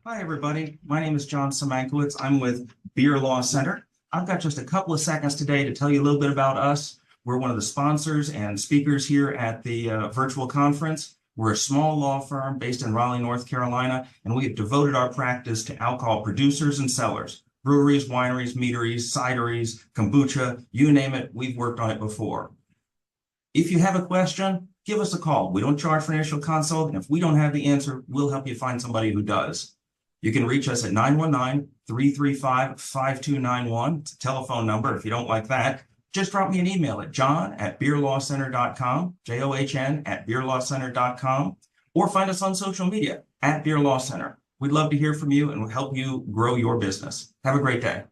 Hi, everybody. My name is John Semankiewicz. I'm with Beer Law Center. I've got just a couple of seconds today to tell you a little bit about us. We're one of the sponsors and speakers here at the virtual conference. We're a small law firm based in Raleigh, North Carolina, and we have devoted our practice to alcohol producers and sellers, breweries, wineries, meaderies, cideries, kombucha, you name it, we've worked on it before. If you have a question, give us a call. We don't charge for an initial consult, and if we don't have the answer, we'll help you find somebody who does. You can reach us at 919-335-5291. It's a telephone number. If you don't like that, just drop me an email at john@beerlawcenter.com, john@beerlawcenter.com, or find us on social media at Beer Law Center. We'd love to hear from you and we'll help you grow your business. Have a great day.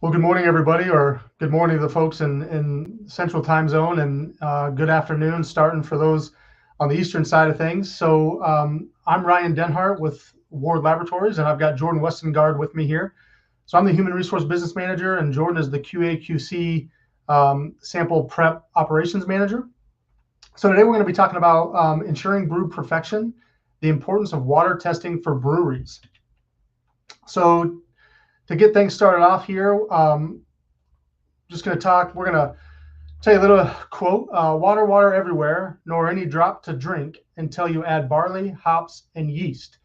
Well, good morning, everybody, or good morning to the folks in Central Time Zone, and good afternoon starting for those on the Eastern side of things. So I'm Ryan Dennhardt with Wart Laboratories, and I've got Jordan Westengaard with me here. So I'm the Human Resource Business Manager, and Jordan is the QA/QC Sample Prep Operations Manager. So today we're going to be talking about ensuring brew perfection, the importance of water testing for breweries. So to get things started off here, just going to talk, we're going to tell you a little quote, water, water everywhere, nor any drop to drink until you add barley, hops, and yeast.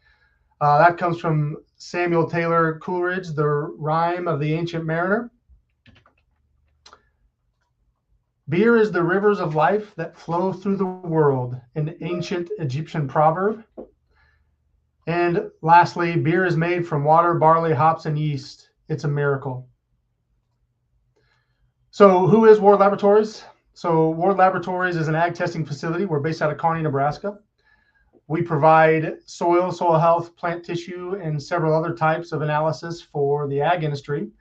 That comes from Samuel Taylor Coleridge, the rhyme of the Ancient Mariner. Beer is the rivers of life that flow through the world, an ancient Egyptian proverb. And lastly, beer is made from water, barley, hops, and yeast. It's a miracle. So who is Wart Laboratories? So Wart Laboratories is an ag testing facility. We're based out of Kearney, Nebraska. We provide soil health, plant tissue, and several other types of analysis for the ag industry.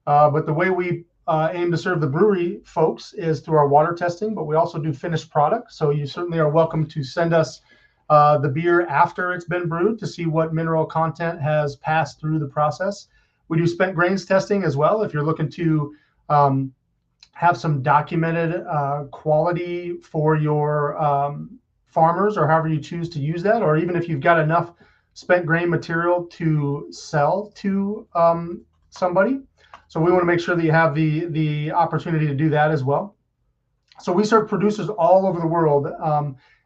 But the way we aim to serve the brewery folks is through our water testing, but we also do finished product. So you certainly are welcome to send us the beer after it's been brewed to see what mineral content has passed through the process. We do spent grains testing as well if you're looking to have some documented quality for your farmers, or however you choose to use that, or even if you've got enough spent grain material to sell to somebody. So we want to make sure that you have the opportunity to do that as well. So we serve producers all over the world,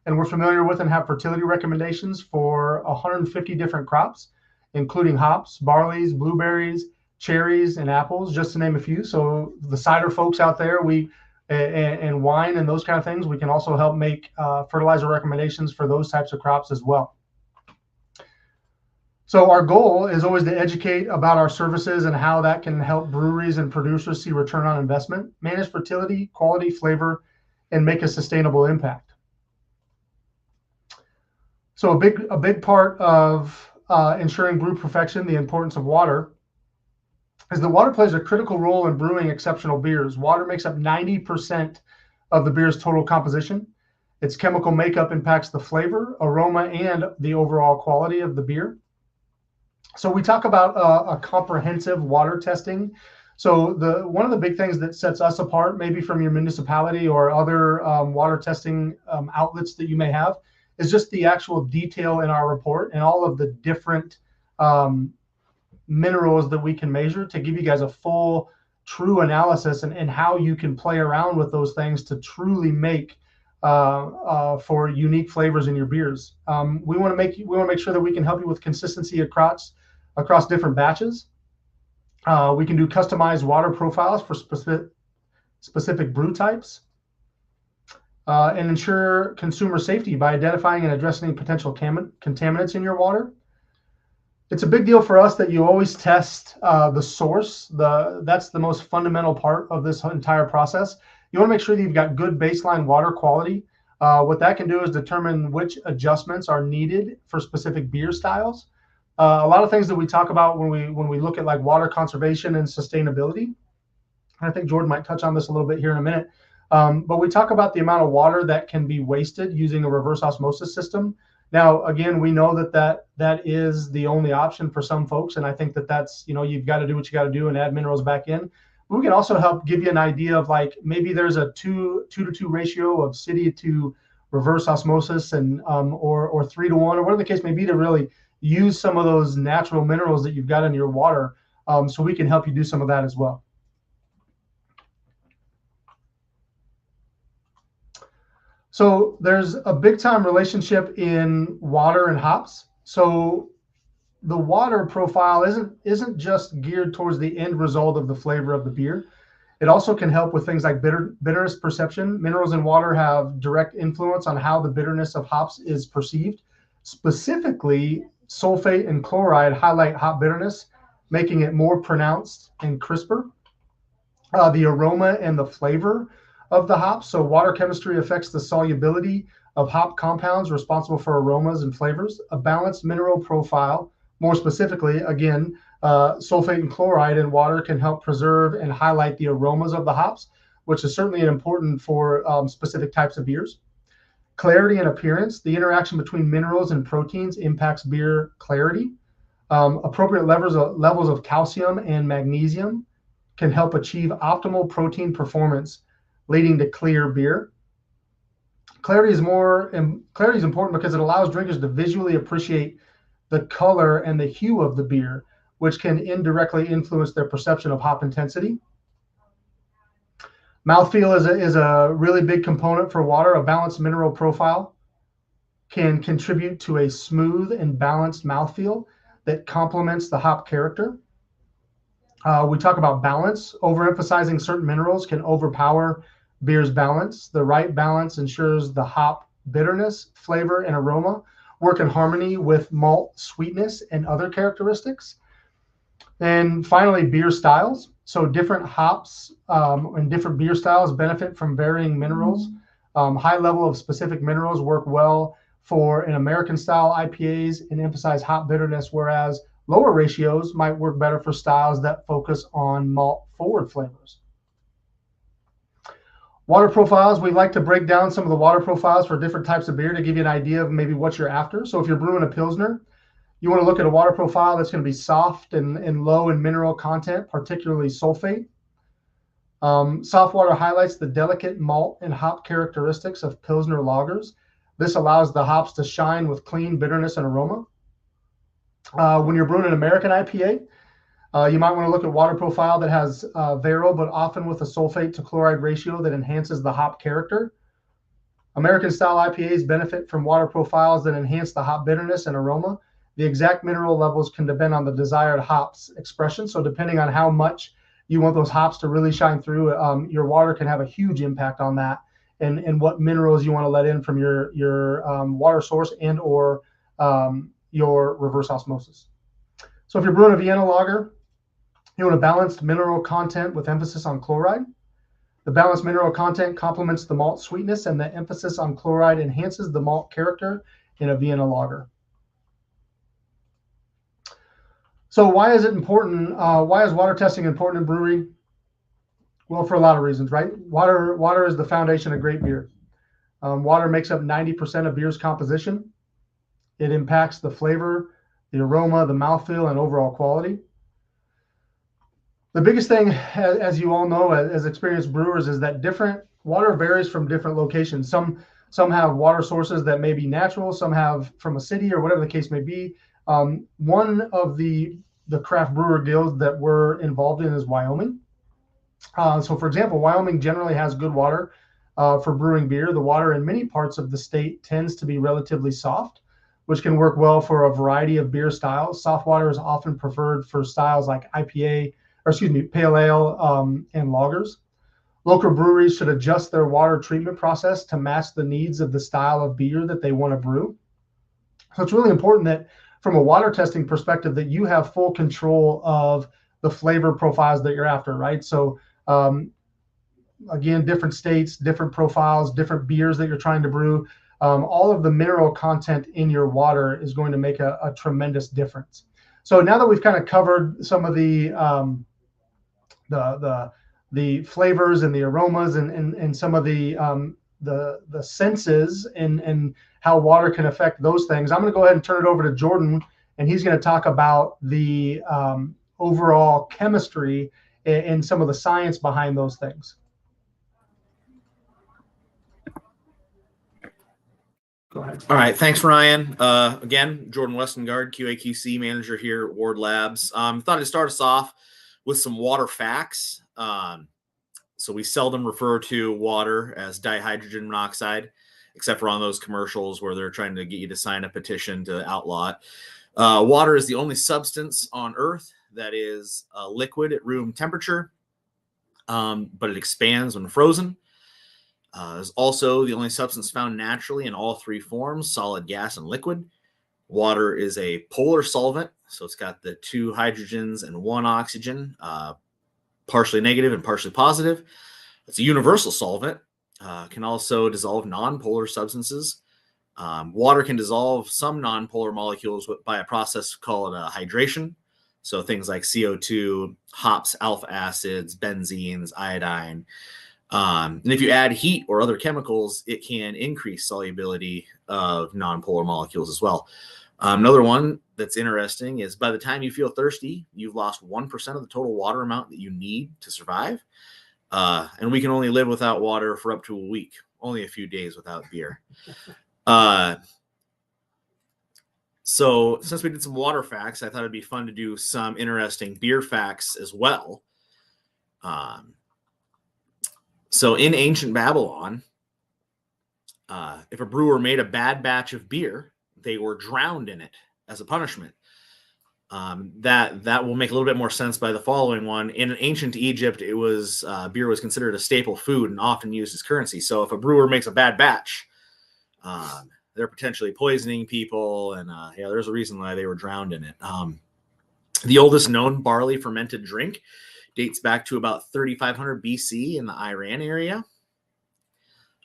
and we're familiar with and have fertility recommendations for 150 different crops, including hops, barleys, blueberries, cherries, and apples, just to name a few. So the cider folks out there, and wine and those kind of things, we can also help make fertilizer recommendations for those types of crops as well. So our goal is always to educate about our services and how that can help breweries and producers see return on investment, manage fertility, quality, flavor, and make a sustainable impact. So a big part of ensuring brew perfection, the importance of water, is that water plays a critical role in brewing exceptional beers. Water makes up 90% of the beer's total composition. Its chemical makeup impacts the flavor, aroma, and the overall quality of the beer. So we talk about a comprehensive water testing. So one of the big things that sets us apart, maybe from your municipality or other water testing outlets that you may have, is just the actual detail in our report and all of the different minerals that we can measure to give you guys a full, true analysis and how you can play around with those things to truly make for unique flavors in your beers. We want to make sure that we can help you with consistency across different batches. We can do customized water profiles for specific brew types, and ensure consumer safety by identifying and addressing potential contaminants in your water. It's a big deal for us that you always test the source. That's the most fundamental part of this entire process. You want to make sure that you've got good baseline water quality. What that can do is determine which adjustments are needed for specific beer styles. A lot of things that we talk about when we look at like water conservation and sustainability. I think Jordan might touch on this a little bit here in a minute. But we talk about the amount of water that can be wasted using a reverse osmosis system. Now, again, we know that is the only option for some folks, and I think that's, you've got to do what you got to do and add minerals back in. But we can also help give you an idea of like maybe there's a 2-to-2 ratio of city to reverse osmosis and or 3-to-1 or whatever the case may be, to really use some of those natural minerals that you've got in your water. So we can help you do some of that as well. So there's a big time relationship in water and hops. So the water profile isn't just geared towards the end result of the flavor of the beer. It also can help with things like bitterness perception. Minerals in water have direct influence on how the bitterness of hops is perceived. Specifically, sulfate and chloride highlight hop bitterness, making it more pronounced and crisper. The aroma and the flavor of the hops. So water chemistry affects the solubility of hop compounds responsible for aromas and flavors. A balanced mineral profile, more specifically, again, sulfate and chloride in water can help preserve and highlight the aromas of the hops, which is certainly important for specific types of beers. Clarity and appearance. The interaction between minerals and proteins impacts beer clarity. Appropriate levels of calcium and magnesium can help achieve optimal protein performance, leading to clear beer. Clarity is important because it allows drinkers to visually appreciate the color and the hue of the beer, which can indirectly influence their perception of hop intensity. Mouthfeel is a really big component for water. A balanced mineral profile can contribute to a smooth and balanced mouthfeel that complements the hop character. We talk about balance. Overemphasizing certain minerals can overpower beer's balance. The right balance ensures the hop bitterness, flavor, and aroma work in harmony with malt sweetness and other characteristics. And finally, beer styles. So different hops and different beer styles benefit from varying minerals. High level of specific minerals work well for an American style IPAs and emphasize hop bitterness, whereas lower ratios might work better for styles that focus on malt forward flavors. Water profiles, we like to break down some of the water profiles for different types of beer to give you an idea of maybe what you're after. So if you're brewing a Pilsner, you want to look at a water profile that's going to be soft and low in mineral content, particularly sulfate. Soft water highlights the delicate malt and hop characteristics of Pilsner lagers. This allows the hops to shine with clean bitterness and aroma. When you're brewing an American IPA, you might want to look at water profile that has varroa, but often with a sulfate to chloride ratio that enhances the hop character. American style IPAs benefit from water profiles that enhance the hop bitterness and aroma. The exact mineral levels can depend on the desired hops expression. So depending on how much you want those hops to really shine through, your water can have a huge impact on that, and what minerals you want to let in from your water source and or your reverse osmosis. So if you're brewing a Vienna lager, you want a balanced mineral content with emphasis on chloride. The balanced mineral content complements the malt sweetness, and the emphasis on chloride enhances the malt character in a Vienna lager. So why is it important? Why is water testing important in brewery? Well, for a lot of reasons, right? Water is the foundation of great beer. Water makes up 90% of beer's composition. It impacts the flavor, the aroma, the mouthfeel, and overall quality. The biggest thing, as you all know, as experienced brewers, is that water varies from different locations. Some have water sources that may be natural, some have from a city or whatever the case may be. One of the craft brewer guilds that we're involved in is Wyoming. So for example, Wyoming generally has good water for brewing beer. The water in many parts of the state tends to be relatively soft, which can work well for a variety of beer styles. Soft water is often preferred for styles like pale ale and lagers. Local breweries should adjust their water treatment process to match the needs of the style of beer that they want to brew. So it's really important that from a water testing perspective that you have full control of the flavor profiles that you're after, right? So again, different states, different profiles, different beers that you're trying to brew. All of the mineral content in your water is going to make a tremendous difference. So now that we've kind of covered some of the flavors and the aromas and some of the senses and how water can affect those things, I'm going to go ahead and turn it over to Jordan, and he's going to talk about the overall chemistry and some of the science behind those things. All right, thanks, Ryan. Again, Jordan Westengaard, QA/QC manager here at Ward Labs. Thought I'd start us off with some water facts. So we seldom refer to water as dihydrogen monoxide, except for on those commercials where they're trying to get you to sign a petition to outlaw it. Water is the only substance on Earth that is a liquid at room temperature, but it expands when frozen. Is also the only substance found naturally in all three forms, solid, gas, and liquid. Water is a polar solvent, so it's got the 2 hydrogens and 1 oxygen, partially negative and partially positive. It's a universal solvent, can also dissolve nonpolar substances. Water can dissolve some nonpolar molecules by a process called hydration. So things like CO2, hops, alpha acids, benzenes, iodine. And if you add heat or other chemicals, it can increase solubility of nonpolar molecules as well. Another one that's interesting is by the time you feel thirsty, you've lost 1% of the total water amount that you need to survive. And we can only live without water for up to a week, only a few days without beer. So since we did some water facts, I thought it'd be fun to do some interesting beer facts as well. So in ancient Babylon, if a brewer made a bad batch of beer, they were drowned in it as a punishment. That will make a little bit more sense by the following one. In ancient Egypt, it was beer was considered a staple food and often used as currency. So if a brewer makes a bad batch, they're potentially poisoning people, and there's a reason why they were drowned in it. The oldest known barley fermented drink dates back to about 3500 BC in the Iran area.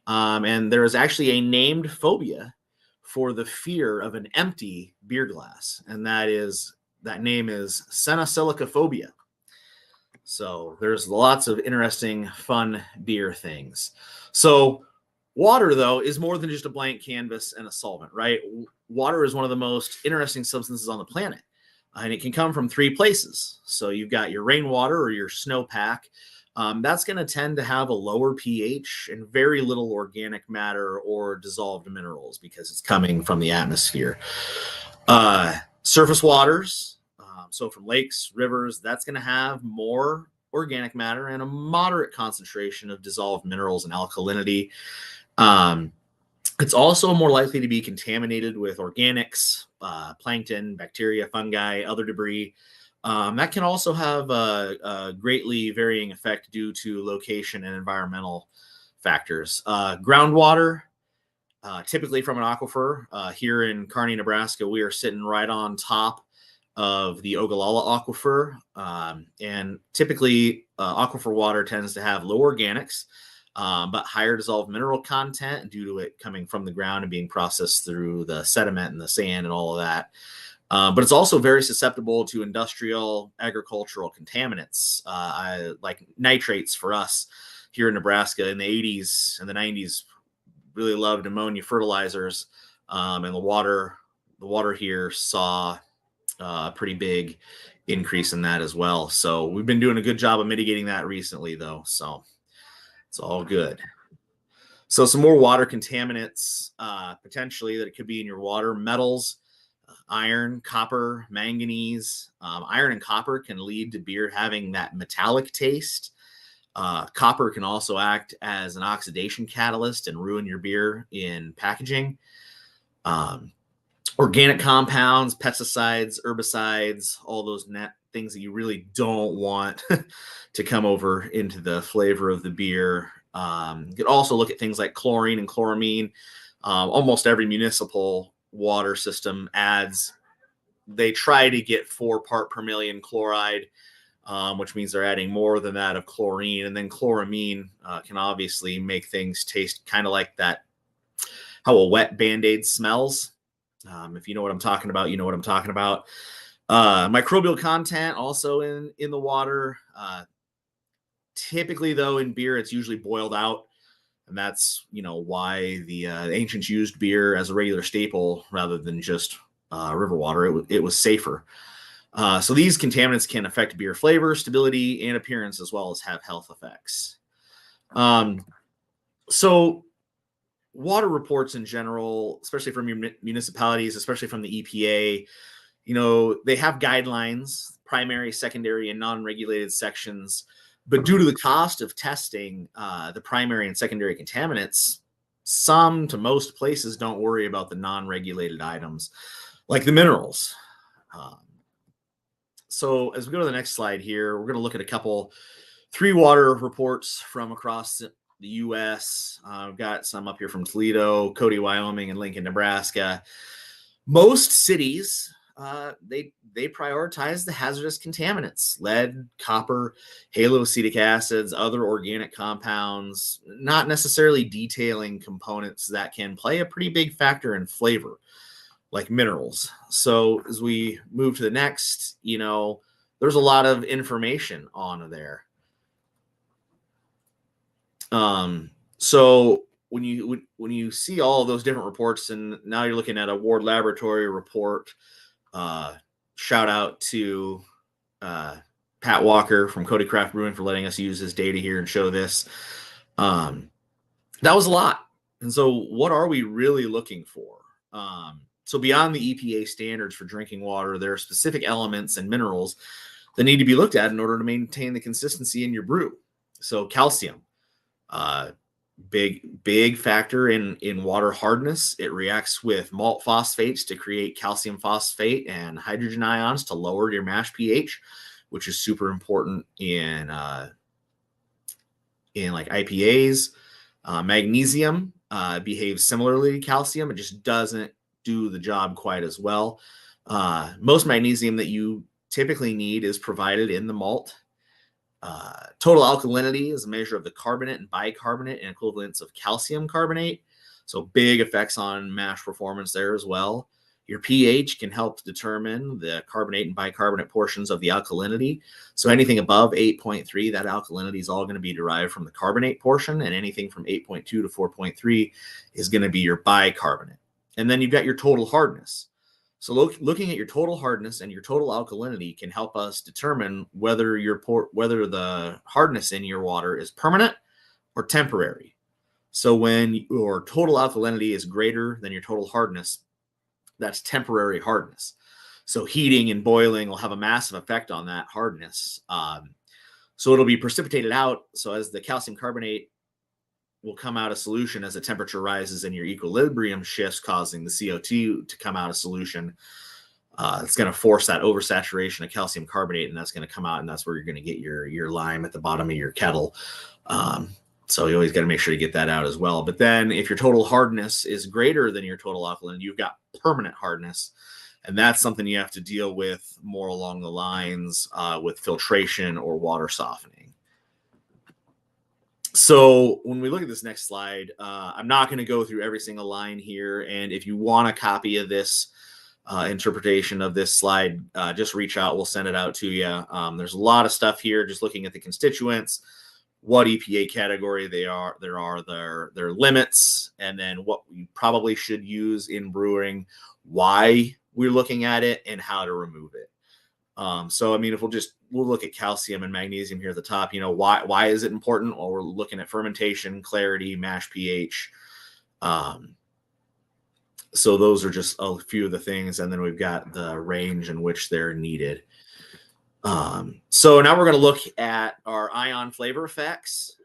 And there is actually a named phobia for the fear of an empty beer glass. And that name is senosilicophobia. So there's lots of interesting, fun beer things. So water, though, is more than just a blank canvas and a solvent, right? Water is one of the most interesting substances on the planet. And it can come from 3 places. So you've got your rainwater or your snowpack. That's going to tend to have a lower pH and very little organic matter or dissolved minerals because it's coming from the atmosphere. Surface waters, so from lakes, rivers, that's going to have more organic matter and a moderate concentration of dissolved minerals and alkalinity. It's also more likely to be contaminated with organics, plankton, bacteria, fungi, other debris. That can also have a greatly varying effect due to location and environmental factors. Groundwater, typically from an aquifer. Here in Kearney, Nebraska, we are sitting right on top of the Ogallala Aquifer. And typically, aquifer water tends to have low organics, but higher dissolved mineral content due to it coming from the ground and being processed through the sediment and the sand and all of that. But it's also very susceptible to industrial agricultural contaminants, like nitrates for us here in Nebraska in the 80s and the 90s. Really loved ammonia fertilizers, and the water here saw a pretty big increase in that as well. So we've been doing a good job of mitigating that recently, though. So it's all good. So some more water contaminants potentially that it could be in your water: metals, iron, copper, manganese. Iron and copper can lead to beer having that metallic taste. Copper can also act as an oxidation catalyst and ruin your beer in packaging. Organic compounds, pesticides, herbicides, all those things that you really don't want to come over into the flavor of the beer. You could also look at things like chlorine and chloramine. Almost every municipal water system they try to get 4 part per million chloride, which means they're adding more than that of chlorine. And then chloramine can obviously make things taste kind of like that, how a wet Band-Aid smells. If you know what I'm talking about, you know what I'm talking about. Microbial content also in the water. Typically, though, in beer, it's usually boiled out. And that's, why the ancients used beer as a regular staple rather than just river water. It was safer. So these contaminants can affect beer flavor, stability, and appearance, as well as have health effects. So water reports in general, especially from your municipalities, especially from the EPA, you know, they have guidelines, primary, secondary, and non-regulated sections. But due to the cost of testing the primary and secondary contaminants, some to most places don't worry about the non-regulated items like the minerals. So as we go to the next slide here, we're going to look at three water reports from across the U.S. I've got some up here from Toledo, Cody, Wyoming, and Lincoln, Nebraska. Most cities, they prioritize the hazardous contaminants: lead, copper, haloacetic acids, other organic compounds, not necessarily detailing components that can play a pretty big factor in flavor, like minerals. So as we move to the next, you know, there's a lot of information on there. So when you see all of those different reports, and now you're looking at a Ward Laboratory report, shout out to Pat Walker from Cody Craft Brewing for letting us use his data here and show this. That was a lot. And so what are we really looking for? So beyond the EPA standards for drinking water, there are specific elements and minerals that need to be looked at in order to maintain the consistency in your brew. So calcium, big factor in water hardness. It reacts with malt phosphates to create calcium phosphate and hydrogen ions to lower your mash pH, which is super important in like IPAs. Magnesium behaves similarly to calcium. It just doesn't do the job quite as well. Most magnesium that you typically need is provided in the malt. Total alkalinity is a measure of the carbonate and bicarbonate and equivalents of calcium carbonate. So big effects on mash performance there as well. Your pH can help determine the carbonate and bicarbonate portions of the alkalinity. So anything above 8.3, that alkalinity is all going to be derived from the carbonate portion, and anything from 8.2 to 4.3 is going to be your bicarbonate. And then you've got your total hardness. So looking at your total hardness and your total alkalinity can help us determine whether whether the hardness in your water is permanent or temporary. So when your total alkalinity is greater than your total hardness, that's temporary hardness. So heating and boiling will have a massive effect on that hardness. So it'll be precipitated out. So as the calcium carbonate will come out of solution as the temperature rises and your equilibrium shifts, causing the CO2 to come out of solution. It's going to force that oversaturation of calcium carbonate, and that's going to come out, and that's where you're going to get your lime at the bottom of your kettle. So you always got to make sure you get that out as well. But then if your total hardness is greater than your total alkalinity, you've got permanent hardness. And that's something you have to deal with more along the lines with filtration or water softening. So when we look at this next slide, I'm not going to go through every single line here. And if you want a copy of this interpretation of this slide, just reach out. We'll send it out to you. There's a lot of stuff here, just looking at the constituents, what EPA category they are, their limits, and then what we probably should use in brewing, why we're looking at it, and how to remove it. So, I mean, if we'll look at calcium and magnesium here at the top, you know, why is it important? Well, we're looking at fermentation, clarity, mash pH. So those are just a few of the things. And then we've got the range in which they're needed. So now we're going to look at our ion flavor effects.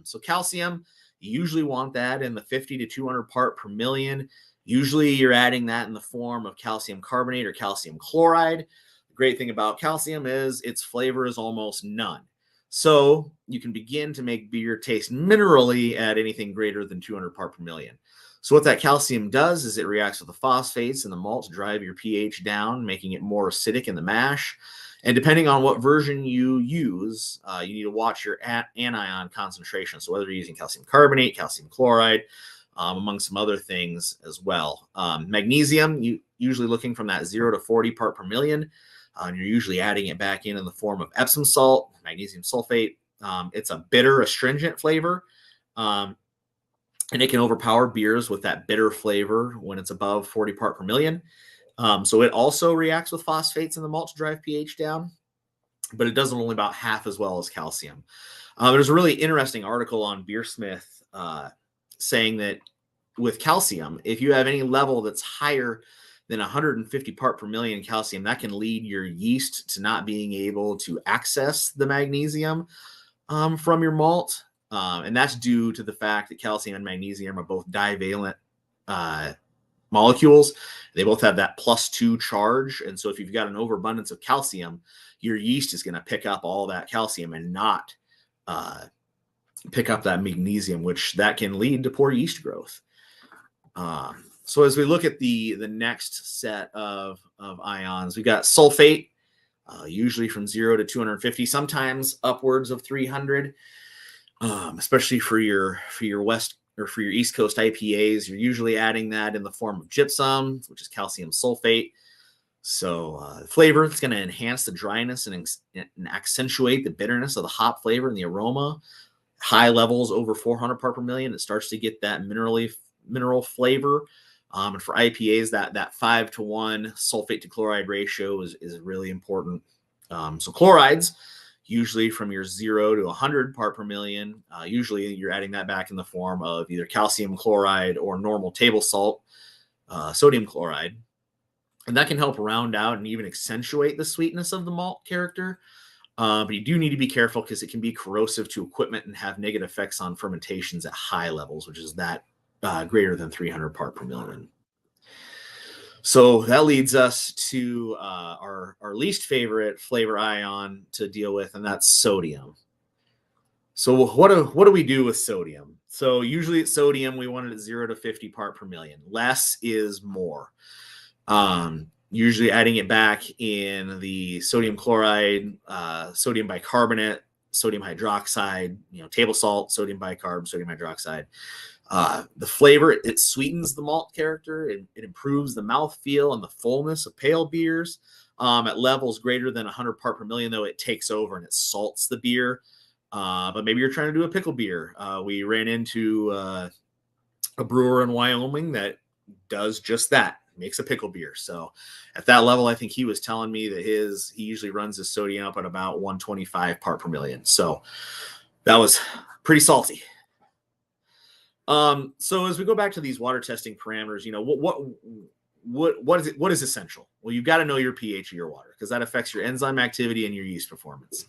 So calcium, you usually want that in the 50 to 200 part per million. Usually you're adding that in the form of calcium carbonate or calcium chloride. Great thing about calcium is its flavor is almost none. So you can begin to make beer taste minerally at anything greater than 200 part per million. So what that calcium does is it reacts with the phosphates in the malt to drive your pH down, making it more acidic in the mash. And depending on what version you use, you need to watch your anion concentration. So whether you're using calcium carbonate, calcium chloride, among some other things as well. Magnesium, you usually looking from that 0 to 40 part per million. You're usually adding it back in the form of Epsom salt, magnesium sulfate. It's a bitter, astringent flavor, and it can overpower beers with that bitter flavor when it's above 40 part per million. So it also reacts with phosphates in the malt to drive pH down, but it does it only about half as well as calcium. There's a really interesting article on Beersmith saying that with calcium, if you have any level that's higher than 150 part per million calcium, that can lead your yeast to not being able to access the magnesium from your malt. And that's due to the fact that calcium and magnesium are both divalent molecules. They both have that +2 charge. And so if you've got an overabundance of calcium, your yeast is going to pick up all that calcium and not pick up that magnesium, which that can lead to poor yeast growth. So as we look at the next set of ions, we got sulfate, usually from 0 to 250, sometimes upwards of 300, especially for your west or for your East Coast IPAs. You're usually adding that in the form of gypsum, which is calcium sulfate. So flavor, it's going to enhance the dryness and accentuate the bitterness of the hop flavor and the aroma. High levels over 400 part per million, it starts to get that mineral flavor. And for IPAs, that 5-to-1 sulfate to chloride ratio is really important. So chlorides, usually from your 0 to 100 part per million, usually you're adding that back in the form of either calcium chloride or normal table salt, sodium chloride. And that can help round out and even accentuate the sweetness of the malt character. But you do need to be careful because it can be corrosive to equipment and have negative effects on fermentations at high levels, which is that greater than 300 part per million. So that leads us to our least favorite flavor ion to deal with, and that's sodium. So what do we do with sodium? So usually at sodium, we want it at 0 to 50 part per million. Less is more. Usually adding it back in the sodium chloride, sodium bicarbonate, sodium hydroxide, table salt, sodium bicarb, sodium hydroxide. The flavor, it sweetens the malt character. It improves the mouthfeel and the fullness of pale beers. At levels greater than 100 part per million, though, it takes over and it salts the beer. But maybe you're trying to do a pickle beer. We ran into a brewer in Wyoming that does just that, makes a pickle beer. So at that level, I think he was telling me that he usually runs his sodium up at about 125 part per million. So that was pretty salty. So as we go back to these water testing parameters, what is essential? Well, you've got to know your pH of your water because that affects your enzyme activity and your yeast performance.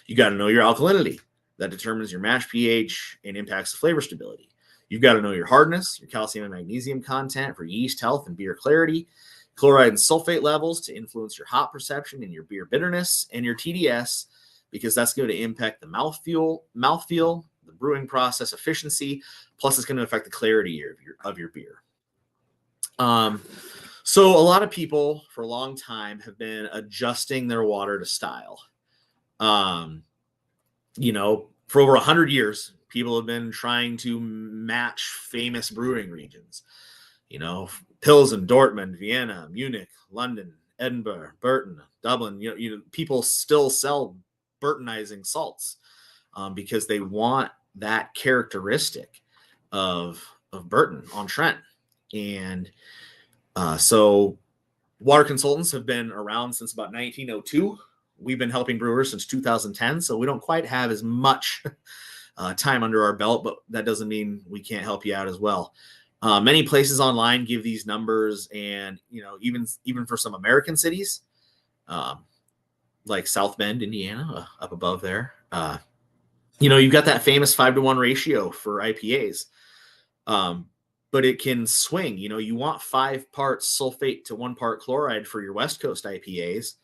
You got to know your alkalinity. That determines your mash pH and impacts the flavor stability. You've got to know your hardness, your calcium and magnesium content for yeast health and beer clarity, chloride and sulfate levels to influence your hop perception and your beer bitterness, and your TDS because that's going to impact the mouthfeel, the brewing process efficiency, plus it's going to affect the clarity of your beer. So a lot of people for a long time have been adjusting their water to style. For over 100 years, people have been trying to match famous brewing regions. Pilsen, Dortmund, Vienna, Munich, London, Edinburgh, Burton, Dublin. People still sell Burtonizing salts because they want that characteristic of Burton on Trent. And so water consultants have been around since about 1902. We've been helping brewers since 2010, so we don't quite have as much time under our belt, but that doesn't mean we can't help you out as well. Many places online give these numbers, and even for some American cities, like South Bend, Indiana, up above there, you've got that famous 5-to-1 ratio for IPAs, but it can swing. You want 5 parts sulfate to 1 part chloride for your West Coast IPAs.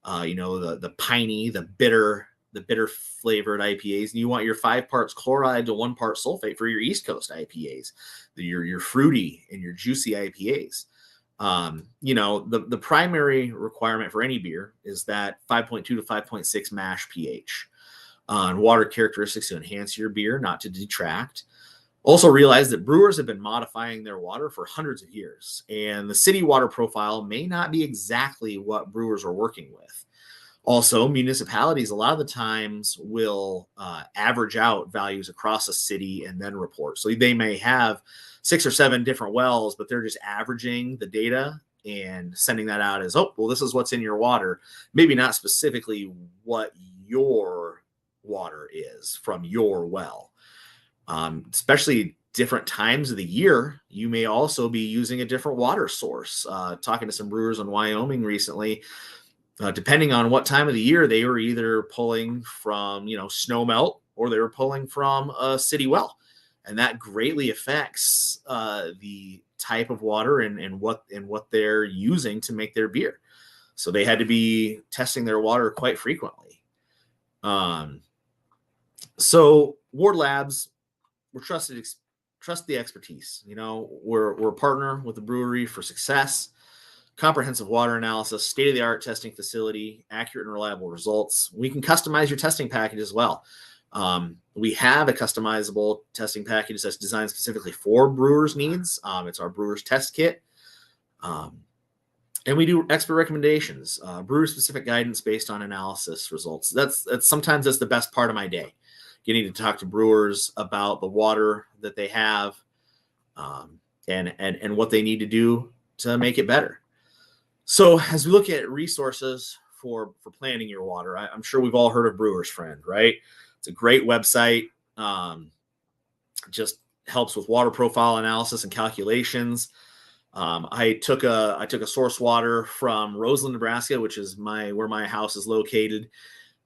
The piney, the bitter flavored IPAs, and you want your 5 parts chloride to 1 part sulfate for your East Coast IPAs, your fruity and your juicy IPAs. The primary requirement for any beer is that 5.2 to 5.6 mash pH. And water characteristics to enhance your beer, not to detract. Also realize that brewers have been modifying their water for hundreds of years, and the city water profile may not be exactly what brewers are working with. Also, municipalities a lot of the times will average out values across a city and then report. So they may have 6 or 7 different wells, but they're just averaging the data and sending that out as, this is what's in your water. Maybe not specifically what your water is from your well. Especially different times of the year, you may also be using a different water source. Talking to some brewers in Wyoming recently, depending on what time of the year, they were either pulling from, snow melt, or they were pulling from a city well. And that greatly affects the type of water and what they're using to make their beer. So they had to be testing their water quite frequently. So Ward Labs, we're trust the expertise. We're a partner with the brewery for success, comprehensive water analysis, state-of-the-art testing facility, accurate and reliable results. We can customize your testing package as well. We have a customizable testing package that's designed specifically for brewers' needs. It's our brewer's test kit. And we do expert recommendations, brewer-specific guidance based on analysis results. That's sometimes the best part of my day, getting to talk to brewers about the water that they have, and what they need to do to make it better. So as we look at resources for planning your water, I'm sure we've all heard of Brewer's Friend, right? It's a great website. Just helps with water profile analysis and calculations. I took a source water from Roseland, Nebraska, which is where my house is located.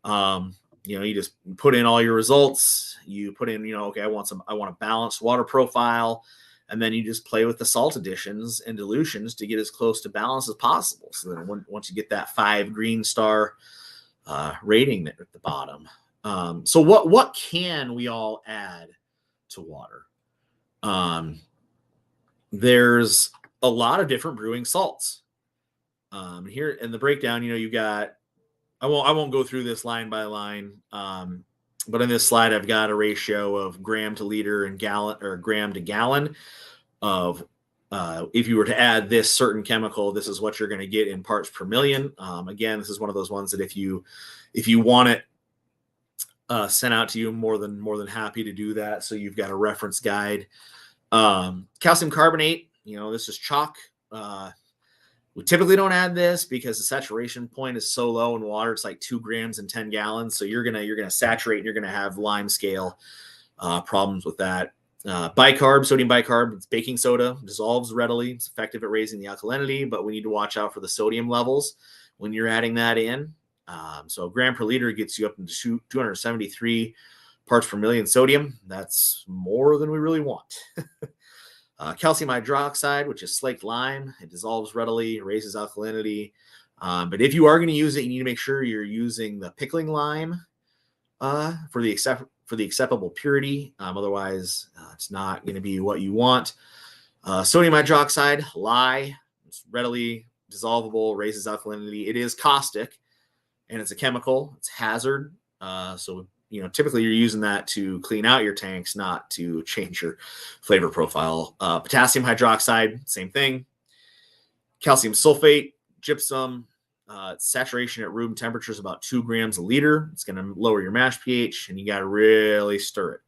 You just put in all your results. You put in, okay, I want a balanced water profile, and then you just play with the salt additions and dilutions to get as close to balance as possible. So then once you get that 5 green star rating at the bottom. So what can we all add to water? There's a lot of different brewing salts. Here in the breakdown, you've got, I won't go through this line by line. But in this slide, I've got a ratio of gram to liter and gallon, or gram to gallon of, if you were to add this certain chemical, this is what you're going to get in parts per million. Again, this is one of those ones that if you want it sent out to you, more than happy to do that. So you've got a reference guide. Calcium carbonate, this is chalk. We typically don't add this because the saturation point is so low in water. It's like 2 grams in 10 gallons. So you're gonna saturate, and you're gonna have lime scale problems with that. Bicarb, sodium bicarb, it's baking soda, dissolves readily. It's effective at raising the alkalinity, but we need to watch out for the sodium levels when you're adding that in. So a gram per liter gets you up into 273 parts per million sodium. That's more than we really want. Calcium hydroxide, which is slaked lime. It dissolves readily, raises alkalinity. But if you are going to use it, you need to make sure you're using the pickling lime for the acceptable purity. Otherwise, it's not going to be what you want. Sodium hydroxide, lye. It's readily dissolvable, raises alkalinity. It is caustic, and it's a chemical. It's hazard. So typically you're using that to clean out your tanks, not to change your flavor profile. Potassium hydroxide, same thing. Calcium sulfate, gypsum, saturation at room temperature is about 2 grams a liter. It's going to lower your mash pH, and you got to really stir it.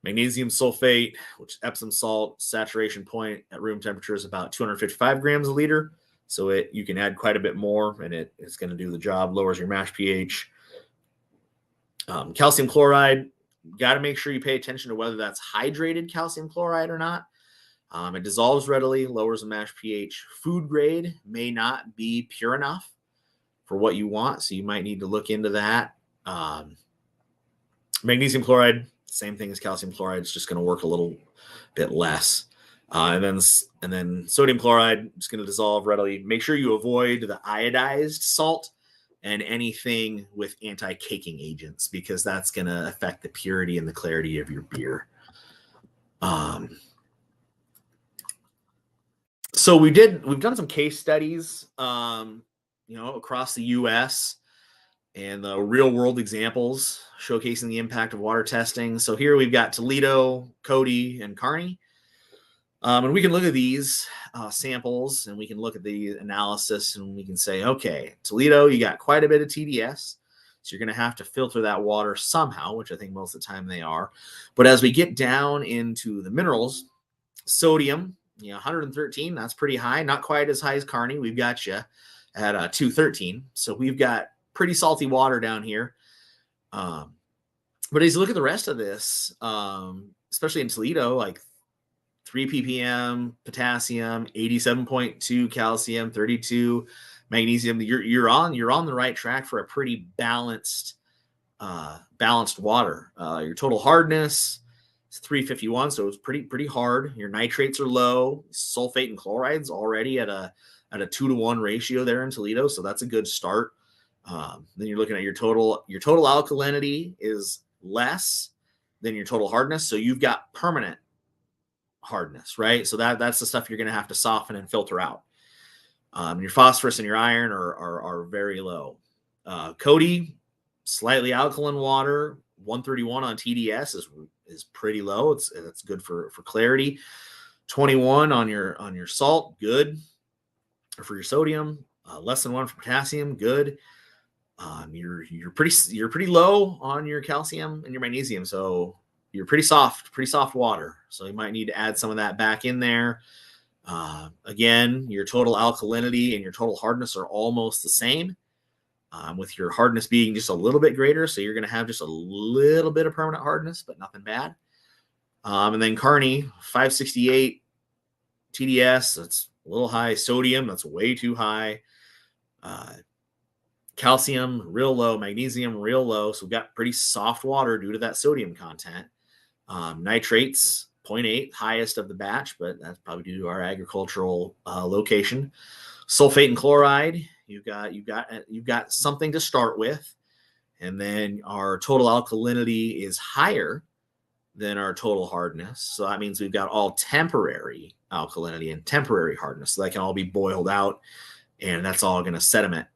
Magnesium sulfate, which is Epsom salt, saturation point at room temperature is about 255 grams a liter. So you can add quite a bit more, and it's going to do the job, lowers your mash pH. Calcium chloride, got to make sure you pay attention to whether that's hydrated calcium chloride or not. It dissolves readily, lowers the mash pH. Food grade may not be pure enough for what you want, so you might need to look into that. Magnesium chloride, same thing as calcium chloride. It's just going to work a little bit less. And then sodium chloride is going to dissolve readily. Make sure you avoid the iodized salt and anything with anti-caking agents, because that's going to affect the purity and the clarity of your beer. So we've done some case studies, across the U.S. and the real world examples showcasing the impact of water testing. So here we've got Toledo, Cody, and Kearney. And we can look at these samples, and we can look at the analysis, and we can say, okay, Toledo, you got quite a bit of TDS. So you're going to have to filter that water somehow, which I think most of the time they are. But as we get down into the minerals, sodium, 113, that's pretty high. Not quite as high as Kearney. We've got you at 213. So we've got pretty salty water down here. But as you look at the rest of this, especially in Toledo, like 3 ppm potassium, 87.2 calcium, 32 magnesium. You're on the right track for a pretty balanced water. Your total hardness is 351, so it's pretty hard. Your nitrates are low. Sulfate and chloride's already at a 2-to-1 ratio there in Toledo, so that's a good start. Then you're looking at your total alkalinity is less than your total hardness, so you've got permanent hardness, right? So that's the stuff you're going to have to soften and filter out. Your phosphorus and your iron are very low. Cody, slightly alkaline water, 131 on TDS is pretty low. It's good for clarity. 21 on your salt, good. Or for your sodium, less than 1 for potassium, good. You're pretty low on your calcium and your magnesium, so you're pretty soft water. So you might need to add some of that back in there. Again, your total alkalinity and your total hardness are almost the same, with your hardness being just a little bit greater. So you're going to have just a little bit of permanent hardness, but nothing bad. And then Carney, 568 TDS, that's a little high. Sodium, that's way too high. Calcium, real low. Magnesium, real low. So we've got pretty soft water due to that sodium content. Nitrates, 0.8, highest of the batch, but that's probably due to our agricultural location. Sulfate and chloride, you've got something to start with, and then our total alkalinity is higher than our total hardness. So that means we've got all temporary alkalinity and temporary hardness. So that can all be boiled out, and that's all going to sediment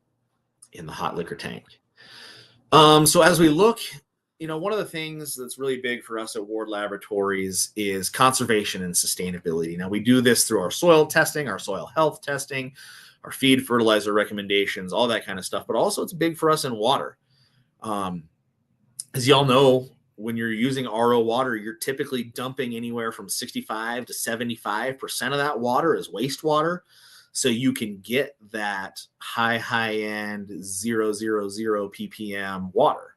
in the hot liquor tank. So as we look, one of the things that's really big for us at Ward Laboratories is conservation and sustainability. Now, we do this through our soil testing, our soil health testing, our feed fertilizer recommendations, all that kind of stuff. But also it's big for us in water. As y'all know, when you're using RO water, you're typically dumping anywhere from 65 to 75% of that water is wastewater. So you can get that high-end 000 ppm water.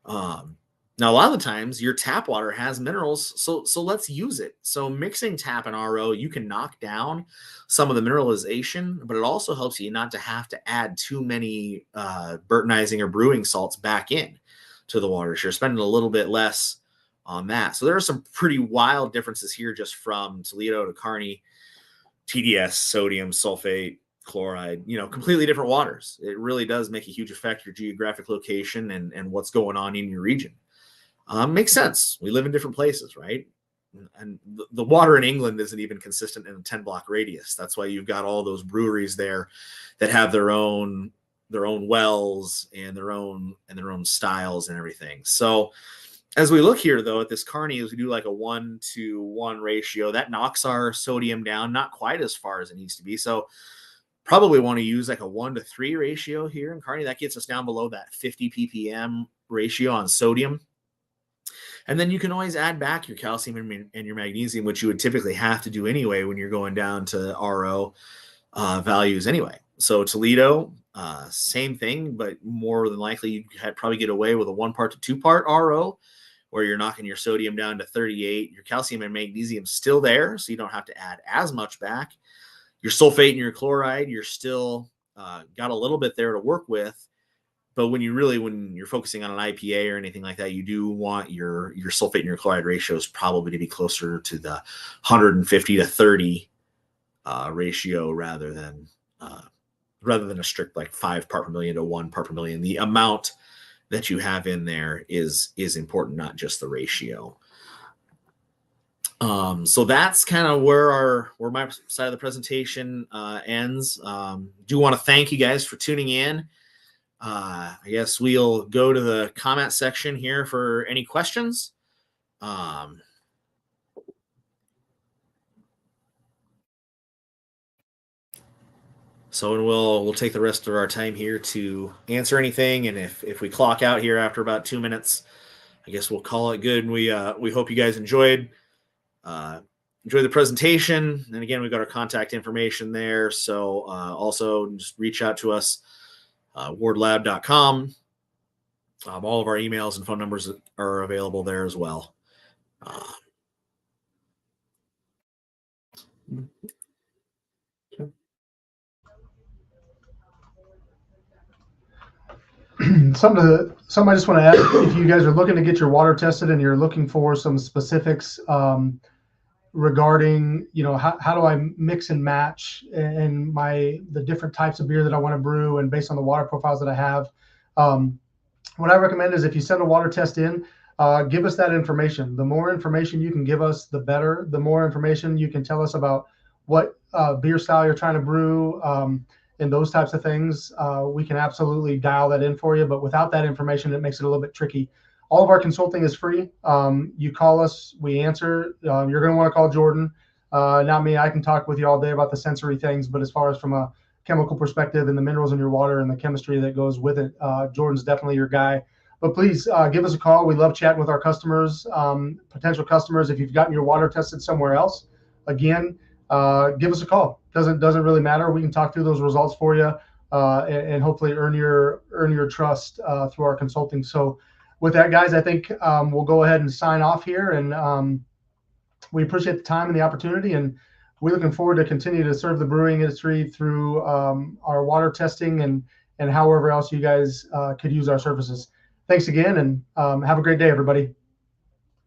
Now, a lot of the times your tap water has minerals, so let's use it. So mixing tap and RO, you can knock down some of the mineralization, but it also helps you not to have to add too many Burtonizing or brewing salts back in to the water. So you're spending a little bit less on that. So there are some pretty wild differences here just from Toledo to Kearney, TDS, sodium, sulfate, chloride, completely different waters. It really does make a huge effect, your geographic location and what's going on in your region. Makes sense. We live in different places, right? And the water in England isn't even consistent in a 10-block radius. That's why you've got all those breweries there that have their own wells and their own styles and everything. So as we look here, though, at this Kearney, as we do like a 1-to-1 ratio, that knocks our sodium down not quite as far as it needs to be. So probably want to use like a 1-to-3 ratio here in Kearney. That gets us down below that 50 ppm ratio on sodium. And then you can always add back your calcium and your magnesium, which you would typically have to do anyway when you're going down to RO values anyway. So Toledo, same thing, but more than likely you could probably get away with a 1-part to 2-part RO, where you're knocking your sodium down to 38. Your calcium and magnesium still there, so you don't have to add as much back. Your sulfate and your chloride, you're still got a little bit there to work with. But when you're focusing on an IPA or anything like that, you do want your sulfate and your chloride ratios probably to be closer to the 150 to 30 ratio rather than a strict like 5 part per million to 1 part per million. The amount that you have in there is important, not just the ratio. So that's kind of where my side of the presentation ends. Do want to thank you guys for tuning in. I guess we'll go to the comment section here for any questions. So we'll take the rest of our time here to answer anything. And if we clock out here after about 2 minutes, I guess we'll call it good. And we hope you guys enjoyed the presentation. And again, we've got our contact information there. So also just reach out to us, wardlab.com. All of our emails and phone numbers are available there as well. Something I just want to add, if you guys are looking to get your water tested and you're looking for some specifics regarding, how do I mix and match and the different types of beer that I want to brew and based on the water profiles that I have, what I recommend is if you send a water test in, give us that information. The more information you can give us, the better. The more information you can tell us about what beer style you're trying to brew, and those types of things, we can absolutely dial that in for you. But without that information, it makes it a little bit tricky. All of our consulting is free. You call us, we answer. You're going to want to call Jordan, not me. I can talk with you all day about the sensory things, but as far as from a chemical perspective and the minerals in your water and the chemistry that goes with it, Jordan's definitely your guy. But please give us a call. We love chatting with our customers, potential customers. If you've gotten your water tested somewhere else, again, give us a call. Doesn't really matter. We can talk through those results for you and hopefully earn your trust through our consulting. So with that, guys, I think we'll go ahead and sign off here. And we appreciate the time and the opportunity. And we're looking forward to continue to serve the brewing industry through our water testing and however else you guys could use our services. Thanks again, and have a great day, everybody.